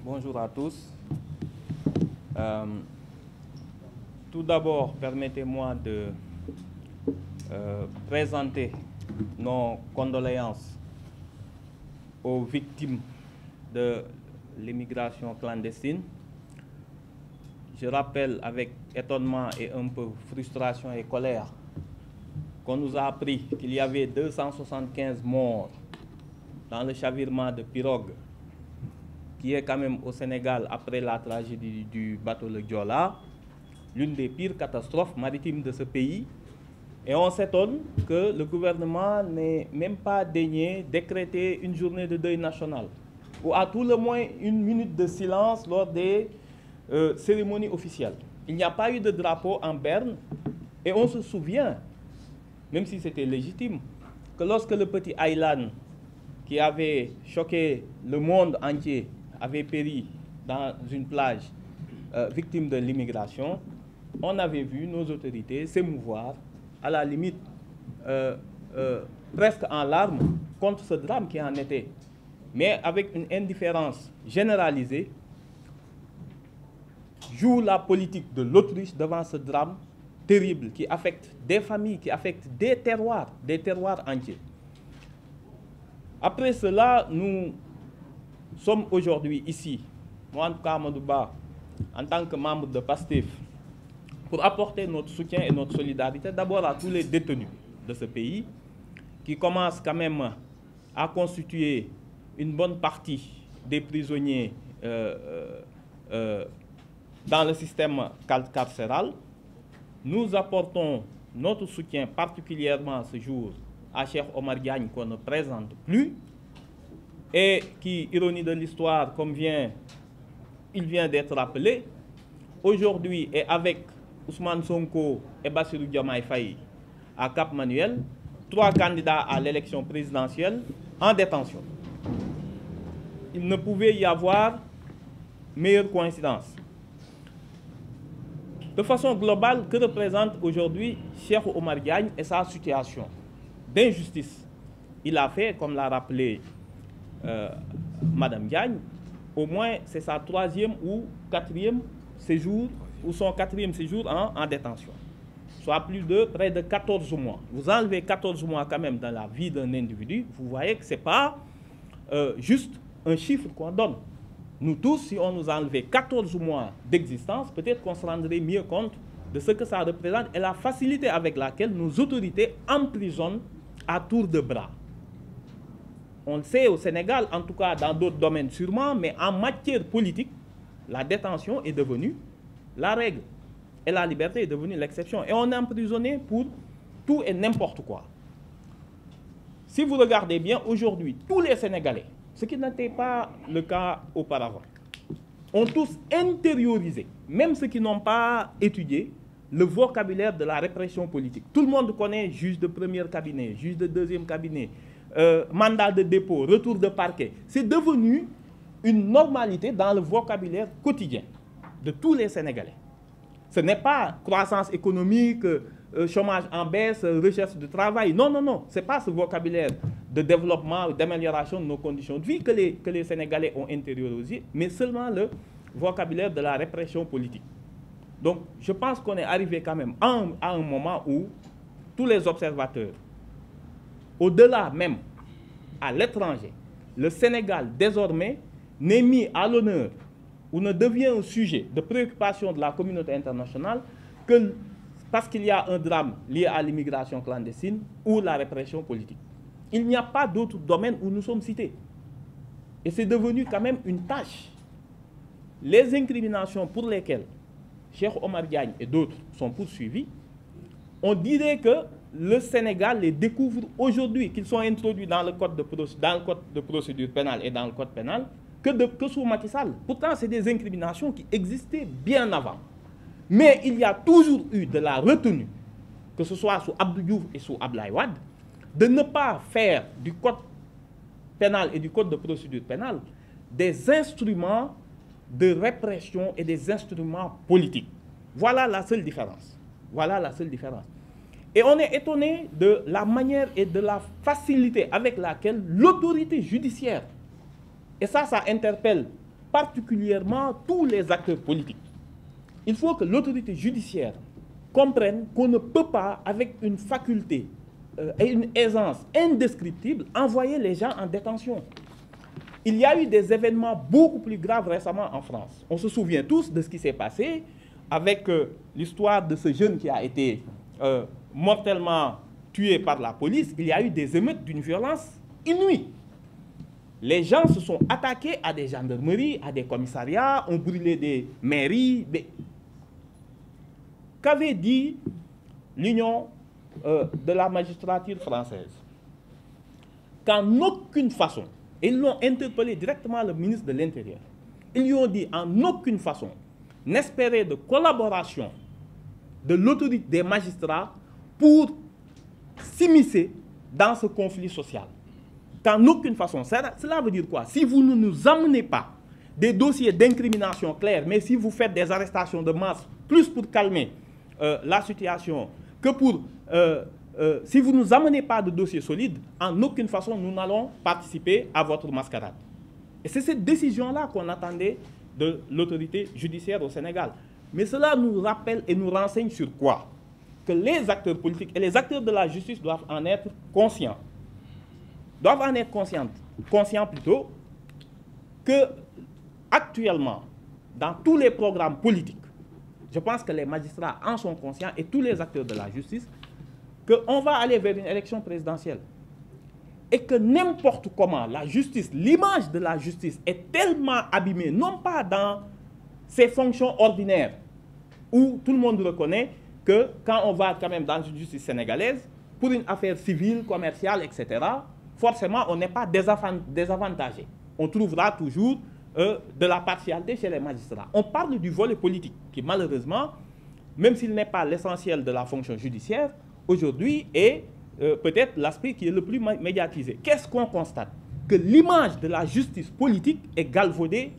Bonjour à tous. Tout d'abord, permettez-moi de présenter nos condoléances aux victimes de l'immigration clandestine. Je rappelle avec étonnement et un peu frustration et colère qu'on nous a appris qu'il y avait 275 morts dans le chavirement de pirogue qui est quand même au Sénégal après la tragédie du bateau le Joola, l'une des pires catastrophes maritimes de ce pays. Et on s'étonne que le gouvernement n'ait même pas daigné décréter une journée de deuil national, ou à tout le moins une minute de silence lors des cérémonies officielles. Il n'y a pas eu de drapeau en berne, et on se souvient, même si c'était légitime, que lorsque le petit Aylan, qui avait choqué le monde entier, avait péri dans une plage victime de l'immigration, on avait vu nos autorités s'émouvoir, à la limite presque en larmes, contre ce drame qui en était. Mais avec une indifférence généralisée, joue la politique de l'autruche devant ce drame terrible qui affecte des familles, qui affecte des terroirs entiers. Après cela, nous sommes aujourd'hui ici, moi en tout cas Amadou Ba, en tant que membre de PASTEF, pour apporter notre soutien et notre solidarité d'abord à tous les détenus de ce pays, qui commencent quand même à constituer une bonne partie des prisonniers dans le système carcéral. Nous apportons notre soutien particulièrement ce jour à Cheikh Omar Diagne, qu'on ne présente plus, et qui, ironie de l'histoire, comme il vient d'être rappelé, aujourd'hui est avec Ousmane Sonko et Bassirou Diomaye Faye à Cap Manuel, 3 candidats à l'élection présidentielle en détention. Il ne pouvait y avoir meilleure coïncidence. De façon globale, que représente aujourd'hui Cheikh Omar Diagne et sa situation d'injustice? Il a fait, comme l'a rappelé Madame Diagne, au moins c'est sa 3e ou 4e séjour, ou son 4e séjour en détention, soit près de 14 mois. Vous enlevez 14 mois quand même dans la vie d'un individu, vous voyez que ce n'est pas juste un chiffre qu'on donne. Nous tous, si on nous enlevait 14 mois d'existence, peut-être qu'on se rendrait mieux compte de ce que ça représente et la facilité avec laquelle nos autorités emprisonnent à tour de bras. On le sait au Sénégal, en tout cas dans d'autres domaines sûrement, mais en matière politique, la détention est devenue la règle et la liberté est devenue l'exception. Et on est emprisonné pour tout et n'importe quoi. Si vous regardez bien, aujourd'hui, tous les Sénégalais, ce qui n'était pas le cas auparavant, ont tous intériorisé, même ceux qui n'ont pas étudié, le vocabulaire de la répression politique. Tout le monde connaît juge de premier cabinet, juge de deuxième cabinet, mandat de dépôt, retour de parquet. C'est devenu une normalité dans le vocabulaire quotidien de tous les Sénégalais. Ce n'est pas croissance économique, chômage en baisse, recherche de travail. Non, non, non. Ce n'est pas ce vocabulaire de développement, d'amélioration de nos conditions de vie que les Sénégalais ont intériorisé, mais seulement le vocabulaire de la répression politique. Donc, je pense qu'on est arrivé quand même à un moment où tous les observateurs, au-delà même, à l'étranger, le Sénégal, désormais, n'est mis à l'honneur ou ne devient un sujet de préoccupation de la communauté internationale que parce qu'il y a un drame lié à l'immigration clandestine ou la répression politique. Il n'y a pas d'autre domaine où nous sommes cités. Et c'est devenu quand même une tâche. Les incriminations pour lesquelles Cheikh Omar Diagne et d'autres sont poursuivis, on dirait que le Sénégal les découvre aujourd'hui, qu'ils sont introduits dans le code de procédure pénale et dans le code pénal, que sous Macky Sall. Pourtant, c'est des incriminations qui existaient bien avant. Mais il y a toujours eu de la retenue, que ce soit sous Abdou Diouf et sous Abdoulaye Wade, de ne pas faire du code pénal et du code de procédure pénale des instruments de répression et des instruments politiques. Voilà la seule différence. Voilà la seule différence. Et on est étonné de la manière et de la facilité avec laquelle l'autorité judiciaire, et ça interpelle particulièrement tous les acteurs politiques. Il faut que l'autorité judiciaire comprenne qu'on ne peut pas, avec une faculté et une aisance indescriptible, envoyer les gens en détention. Il y a eu des événements beaucoup plus graves récemment en France. On se souvient tous de ce qui s'est passé avec l'histoire de ce jeune qui a été mortellement tué par la police. Il y a eu des émeutes d'une violence inouïe. Les gens se sont attaqués à des gendarmeries, à des commissariats, ont brûlé des mairies. Qu'avait dit l'Union de la magistrature française? Qu'en aucune façon, ils l'ont interpellé directement le ministre de l'Intérieur, ils lui ont dit en aucune façon n'espérer de collaboration de l'autorité des magistrats pour s'immiscer dans ce conflit social. Qu'en aucune façon. Cela veut dire quoi? Si vous ne nous amenez pas des dossiers d'incrimination clairs, mais si vous faites des arrestations de masse, plus pour calmer la situation, que pour... si vous ne nous amenez pas de dossiers solides, en aucune façon nous n'allons participer à votre mascarade. Et c'est cette décision-là qu'on attendait de l'autorité judiciaire au Sénégal. Mais cela nous rappelle et nous renseigne sur quoi? Que les acteurs politiques et les acteurs de la justice doivent en être conscients. Doivent en être conscients plutôt que actuellement, dans tous les programmes politiques, je pense que les magistrats en sont conscients et tous les acteurs de la justice, qu'on va aller vers une élection présidentielle. Et que n'importe comment, la justice, l'image de la justice est tellement abîmée, non pas dans ses fonctions ordinaires, où tout le monde reconnaît que quand on va quand même dans une justice sénégalaise, pour une affaire civile, commerciale, etc., forcément, on n'est pas désavantagé. On trouvera toujours de la partialité chez les magistrats. On parle du volet politique, qui malheureusement, même s'il n'est pas l'essentiel de la fonction judiciaire, aujourd'hui est peut-être l'aspect qui est le plus médiatisé. Qu'est-ce qu'on constate? Que l'image de la justice politique est galvaudée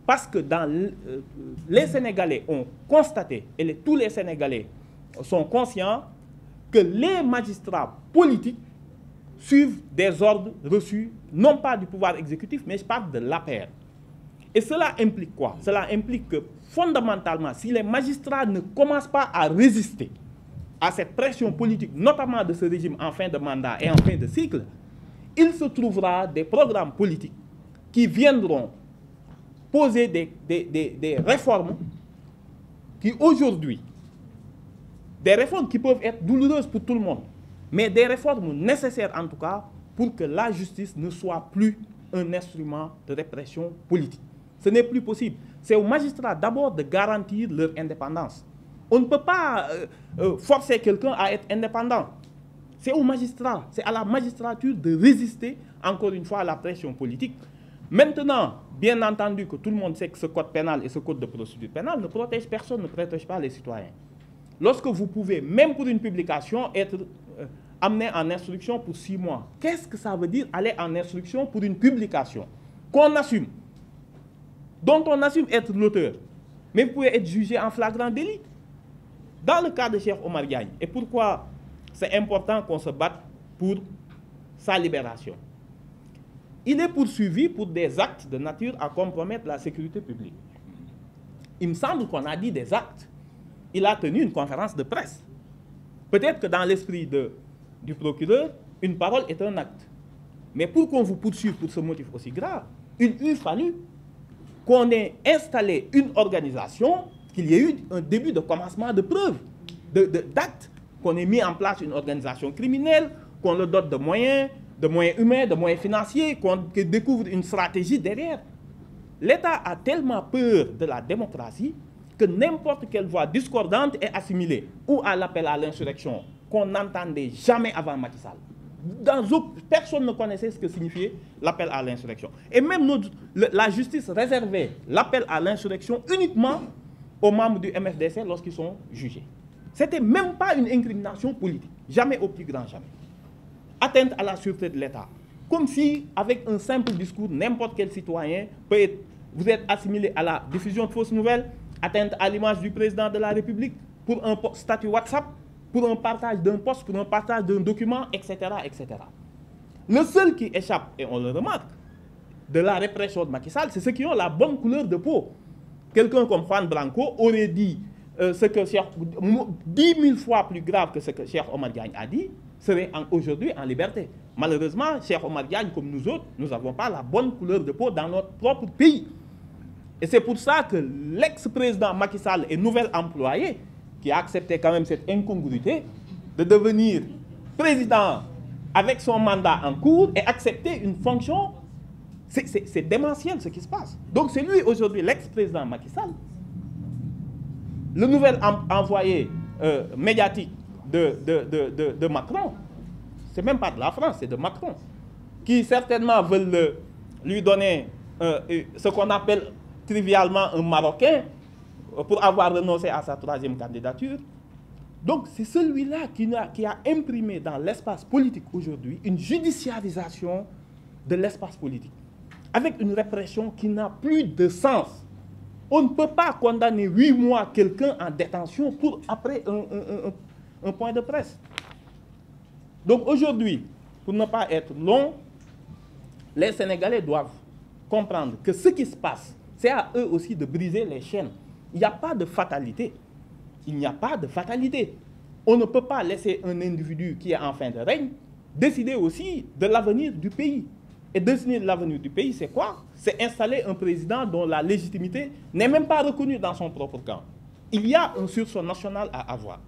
parce que les Sénégalais ont constaté, et tous les Sénégalais sont conscients, que les magistrats politiques suivent des ordres reçus, non pas du pouvoir exécutif, mais je parle de l'APR. Et cela implique quoi? Cela implique que, fondamentalement, si les magistrats ne commencent pas à résister à cette pression politique, notamment de ce régime en fin de mandat et en fin de cycle, il se trouvera des programmes politiques qui viendront poser des réformes qui aujourd'hui, des réformes qui peuvent être douloureuses pour tout le monde, mais des réformes nécessaires en tout cas pour que la justice ne soit plus un instrument de répression politique. Ce n'est plus possible. C'est aux magistrats d'abord de garantir leur indépendance. On ne peut pas forcer quelqu'un à être indépendant. C'est aux magistrats, c'est à la magistrature de résister encore une fois à la pression politique. Maintenant, bien entendu que tout le monde sait que ce code pénal et ce code de procédure pénale ne protègent personne, ne protègent pas les citoyens. Lorsque vous pouvez, même pour une publication, être amené en instruction pour 6 mois, qu'est-ce que ça veut dire aller en instruction pour une publication qu'on assume, dont on assume être l'auteur, mais vous pouvez être jugé en flagrant délit? Dans le cas de Cheikh Omar Diagne, et pourquoi c'est important qu'on se batte pour sa libération, il est poursuivi pour des actes de nature à compromettre la sécurité publique. Il me semble qu'on a dit des actes. Il a tenu une conférence de presse. Peut-être que dans l'esprit du procureur, une parole est un acte. Mais pour qu'on vous poursuive pour ce motif aussi grave, il eût fallu qu'on ait installé une organisation, qu'il y ait eu un début de commencement de preuves, d'actes, qu'on ait mis en place une organisation criminelle, qu'on le dote de moyens humains, de moyens financiers, qu'on découvre une stratégie derrière. L'État a tellement peur de la démocratie que n'importe quelle voix discordante est assimilée, ou à l'appel à l'insurrection, qu'on n'entendait jamais avant Macky Sall. Personne ne connaissait ce que signifiait l'appel à l'insurrection. Et même la justice réservait l'appel à l'insurrection uniquement aux membres du MFDC lorsqu'ils sont jugés. Ce n'était même pas une incrimination politique, jamais au plus grand jamais. Atteinte à la sûreté de l'État. Comme si, avec un simple discours, n'importe quel citoyen peut être, vous êtes assimilé à la diffusion de fausses nouvelles, atteinte à l'image du président de la République, pour un statut WhatsApp, pour un partage d'un poste, pour un partage d'un document, etc., etc. Le seul qui échappe, et on le remarque, de la répression de Macky Sall, c'est ceux qui ont la bonne couleur de peau. Quelqu'un comme Juan Branco aurait dit ce que 10 000 fois plus grave que ce que Cheikh Omar Diagne a dit, serait aujourd'hui en liberté. Malheureusement, Cheikh Omar Diagne, comme nous autres, nous n'avons pas la bonne couleur de peau dans notre propre pays. Et c'est pour ça que l'ex-président Macky Sall est nouvel employé, qui a accepté quand même cette incongruité de devenir président avec son mandat en cours et accepter une fonction. C'est démentiel ce qui se passe. Donc c'est lui aujourd'hui, l'ex-président Macky Sall, le nouvel envoyé médiatique de Macron. C'est même pas de la France, c'est de Macron, qui certainement veulent lui donner ce qu'on appelle trivialement un Marocain pour avoir renoncé à sa troisième candidature. Donc c'est celui-là qui a imprimé dans l'espace politique aujourd'hui une judiciarisation de l'espace politique, avec une répression qui n'a plus de sens. On ne peut pas condamner 8 mois quelqu'un en détention pour après un point de presse. Donc aujourd'hui, pour ne pas être long, les Sénégalais doivent comprendre que ce qui se passe, c'est à eux aussi de briser les chaînes. Il n'y a pas de fatalité. Il n'y a pas de fatalité. On ne peut pas laisser un individu qui est en fin de règne décider aussi de l'avenir du pays. Et décider de l'avenir du pays, c'est quoi? C'est installer un président dont la légitimité n'est même pas reconnue dans son propre camp. Il y a un sursaut national à avoir.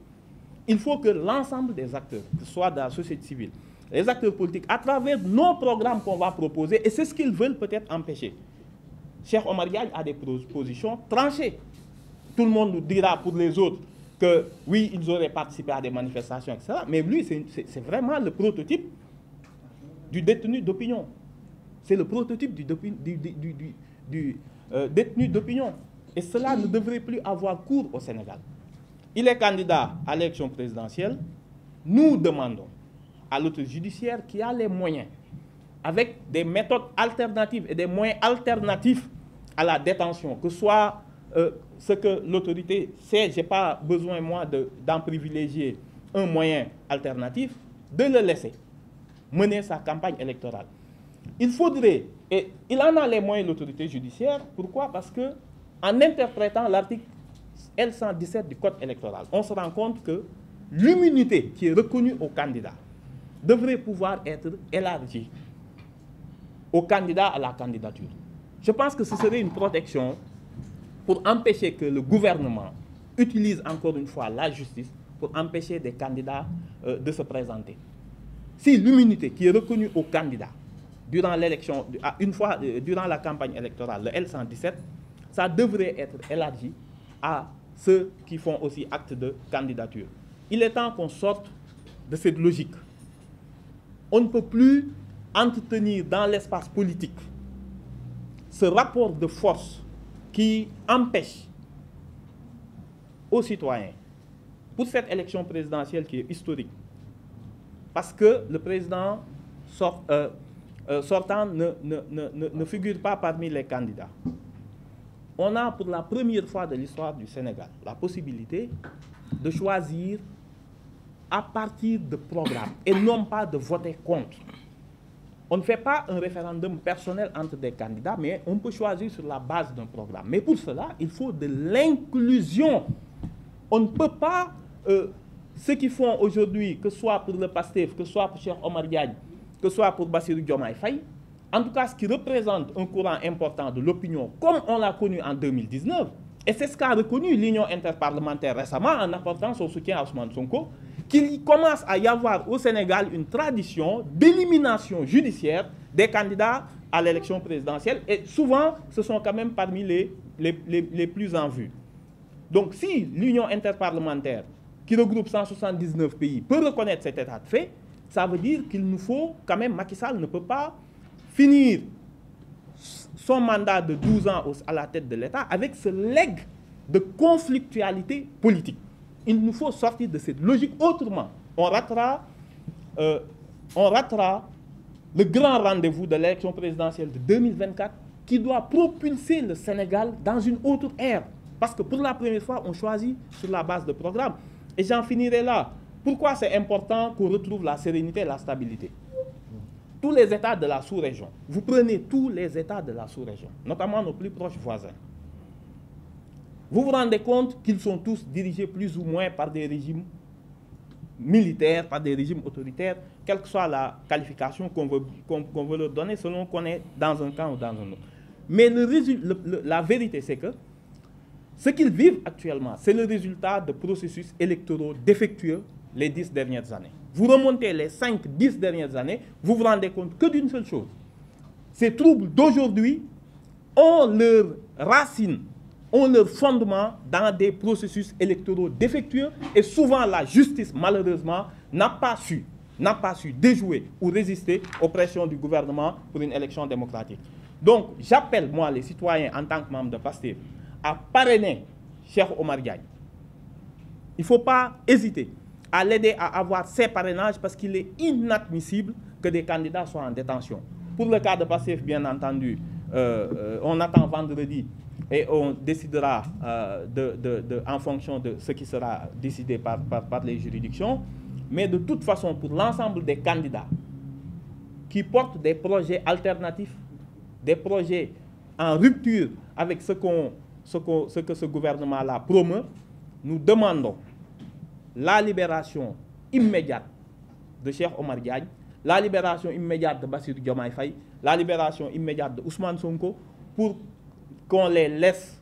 Il faut que l'ensemble des acteurs, que ce soit de la société civile, les acteurs politiques, à travers nos programmes qu'on va proposer, et c'est ce qu'ils veulent peut-être empêcher. Cheikh Omar Diagne a des positions tranchées. Tout le monde nous dira pour les autres que oui, ils auraient participé à des manifestations, etc. Mais lui, c'est vraiment le prototype du détenu d'opinion. C'est le prototype du détenu d'opinion. Et cela ne devrait plus avoir cours au Sénégal. Il est candidat à l'élection présidentielle. Nous demandons à l'autorité judiciaire qui a les moyens, avec des méthodes alternatives et des moyens alternatifs à la détention, que ce soit ce que l'autorité sait, je n'ai pas besoin, moi, d'en privilégier un moyen alternatif, de le laisser mener sa campagne électorale. Il faudrait, et il en a les moyens, l'autorité judiciaire. Pourquoi? Parce que en interprétant l'article L117 du Code électoral, on se rend compte que l'immunité qui est reconnue aux candidats devrait pouvoir être élargie aux candidats à la candidature. Je pense que ce serait une protection pour empêcher que le gouvernement utilise encore une fois la justice pour empêcher des candidats de se présenter. Si l'immunité qui est reconnue aux candidats durant l'élection, durant la campagne électorale, le L117, ça devrait être élargi à ceux qui font aussi acte de candidature. Il est temps qu'on sorte de cette logique. On ne peut plus entretenir dans l'espace politique ce rapport de force qui empêche aux citoyens, pour cette élection présidentielle qui est historique, parce que le président sortant ne figure pas parmi les candidats. On a pour la première fois de l'histoire du Sénégal la possibilité de choisir à partir de programmes et non pas de voter contre. On ne fait pas un référendum personnel entre des candidats, mais on peut choisir sur la base d'un programme. Mais pour cela, il faut de l'inclusion. On ne peut pas, ceux qui font aujourd'hui, que ce soit pour le PASTEF, que ce soit pour Cheikh Omar Diagne, que ce soit pour Bassirou Diomaye Faye, en tout cas ce qui représente un courant important de l'opinion, comme on l'a connu en 2019, et c'est ce qu'a reconnu l'Union interparlementaire récemment en apportant son soutien à Ousmane Sonko, qu'il commence à y avoir au Sénégal une tradition d'élimination judiciaire des candidats à l'élection présidentielle, et souvent ce sont quand même parmi les plus en vue. Donc si l'Union interparlementaire, qui regroupe 179 pays, peut reconnaître cet état de fait, ça veut dire qu'il nous faut quand même, Macky Sall ne peut pas finir son mandat de 12 ans à la tête de l'État avec ce legs de conflictualité politique. Il nous faut sortir de cette logique, autrement on ratera le grand rendez-vous de l'élection présidentielle de 2024 qui doit propulser le Sénégal dans une autre ère. Parce que pour la première fois, on choisit sur la base de programmes. Et j'en finirai là. Pourquoi c'est important qu'on retrouve la sérénité et la stabilité? tous les États de la sous-région, vous prenez tous les États de la sous-région, notamment nos plus proches voisins, vous vous rendez compte qu'ils sont tous dirigés plus ou moins par des régimes militaires, par des régimes autoritaires, quelle que soit la qualification qu'on veut leur donner, selon qu'on est dans un camp ou dans un autre. Mais la vérité, c'est que ce qu'ils vivent actuellement, c'est le résultat de processus électoraux défectueux les 10 dernières années. Vous remontez les 5-10 dernières années, vous vous rendez compte que d'une seule chose. Ces troubles d'aujourd'hui ont leur racine, ont leur fondement dans des processus électoraux défectueux et souvent la justice, malheureusement, n'a pas su déjouer ou résister aux pressions du gouvernement pour une élection démocratique. Donc, j'appelle, moi, les citoyens, en tant que membre de PASTEF, à parrainer Cheikh Omar Diagne. Il ne faut pas hésiter à l'aider à avoir ses parrainages parce qu'il est inadmissible que des candidats soient en détention. Pour le cas de PASTEF, bien entendu, on attend vendredi et on décidera en fonction de ce qui sera décidé par les juridictions. Mais de toute façon, pour l'ensemble des candidats qui portent des projets alternatifs, des projets en rupture avec ce que ce gouvernement-là promeut, nous demandons la libération immédiate de Cheikh Omar Diagne, la libération immédiate de Bassirou Diomaye Faye, la libération immédiate de Ousmane Sonko, pour qu'on les laisse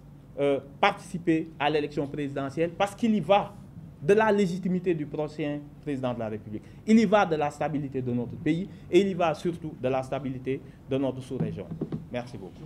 participer à l'élection présidentielle, parce qu'il y va de la légitimité du prochain président de la République. Il y va de la stabilité de notre pays et il y va surtout de la stabilité de notre sous-région. Merci beaucoup.